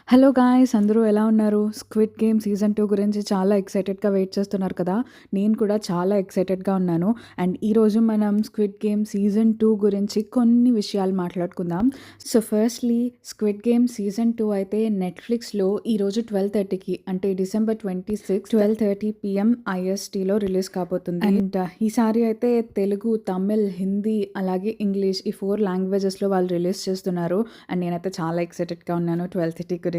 Hello guys! అందరూ ఎలా ఉన్నారు? 'స్క్విడ్ గేమ్' సీజన్ 2 గురించి చాలా ఎక్సైటెడ్‌గా వెయిట్ చేస్తున్నారు కదా! నేను కూడా చాలా ఎక్సైటెడ్‌గా ఉన్నాను. అండ్ ఈరోజు మనం 'స్క్విడ్ గేమ్' సీజన్ 2 గురించి కొన్ని విషయాలు మాట్లాడుకుందాం. So, firstly 'squid game' season 2 అయితే నెట్‌ఫ్లిక్స్‌లో ఈరోజు 12:30కి అంటే డిసెంబర్ 26 12:30 PM ISTలో రిలీజ్ కాబోతుంది. అండ్ ఈసారి అయితే తెలుగు, తమిళ్, హిందీ అలాగే ఇంగ్లీష్ ఈ 4 లాంగ్వేజెస్‌లో వాళ్ళు రిలీజ్ చేస్తున్నారు. అండ్ నేనైతే చాలా ఎక్సైటెడ్‌గా ఉన్నాను 12:30 గురించి.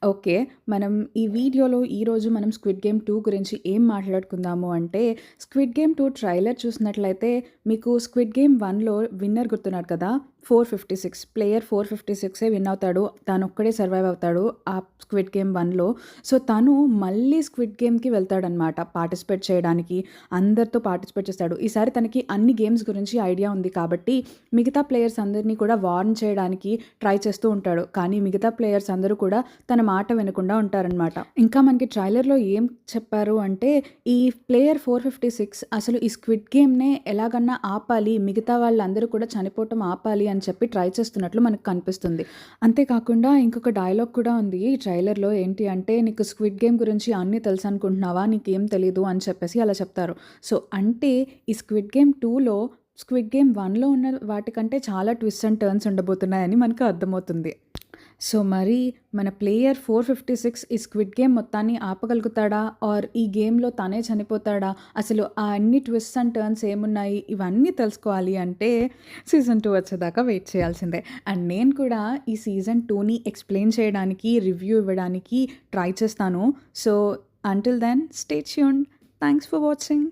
ఓకే. మనం ఈ వీడియోలో ఈరోజు మనం 'స్క్విడ్ గేమ్ 2' గురించి ఏం మాట్లాడుకుందాము అంటే 'స్క్విడ్ గేమ్ 2' ట్రైలర్ చూసినట్లయితే మీకు 'స్క్విడ్ గేమ్ 1లో విన్నర్ గుర్తున్నాడు కదా! 456 ప్లేయర్ 456 విన్ అవుతాడు. తనొక్కడే సర్వైవ్ అవుతాడు ఆ 'స్క్విడ్ గేమ్ 1లో. సో, తను మళ్ళీ 'స్క్విడ్ గేమ్‌కి' వెళ్తాడనమాట పార్టిసిపేట్ చేయడానికి. అందరితో పార్టిసిపేట్ చేస్తాడు. ఈసారి తనకి అన్ని గేమ్స్ గురించి ఐడియా ఉంది కాబట్టి మిగతా ప్లేయర్స్ అందరినీ కూడా వార్న్ చేయడానికి ట్రై చేస్తూ ఉంటాడు. కానీ మిగతా ప్లేయర్స్ అందరూ కూడా తన మాట వినకుండా ఉంటారనమాట. ఇంకా మనకి ట్రైలర్‌లో ఏం చెప్పారు అంటే ఈ ప్లేయర్ 456 అసలు ఈ 'స్క్విడ్ గేమ్‌నే' ఎలాగన్నా ఆపాలి, మిగతా వాళ్ళందరూ కూడా చనిపోవటం ఆపాలి అని చెప్పి ట్రై చేస్తున్నట్లు మనకు కనిపిస్తుంది. అంతేకాకుండా ఇంకొక డైలాగ్ కూడా ఉంది ఈ ట్రైలర్‌లో. ఏంటి అంటే "నీకు 'స్క్విడ్ గేమ్' గురించి అన్నీ తెలుసనుకుంటున్నావా? నీకేం తెలీదు" అని చెప్పేసి అలా చెప్తారు. సో, అంటే ఈ 'స్క్విడ్ గేమ్ 2లో' 'స్క్విడ్ గేమ్ 1లో' ఉన్న వాటికంటే చాలా ట్విస్ట్ అండ్ టర్న్స్ ఉండబోతున్నాయని మనకు అర్థమవుతుంది. సో, మరి మన ప్లేయర్ 456 ఈ 'స్క్విడ్ గేమ్' మొత్తాన్ని ఆపగలుగుతాడా? ఆర్ ఈ గేమ్‌లో తనే చనిపోతాడా? అసలు ఆ అన్ని ట్విస్ట్స్ అండ్ టర్న్స్ ఏమున్నాయి? ఇవన్నీ తెలుసుకోవాలి అంటే సీజన్ 2 వచ్చేదాకా వెయిట్ చేయాల్సిందే. అండ్ నేను కూడా ఈ సీజన్ 2ని ఎక్స్‌ప్లెయిన్ చేయడానికి, రివ్యూ ఇవ్వడానికి ట్రై చేస్తాను. So, until then stay tuned. Thanks for watching.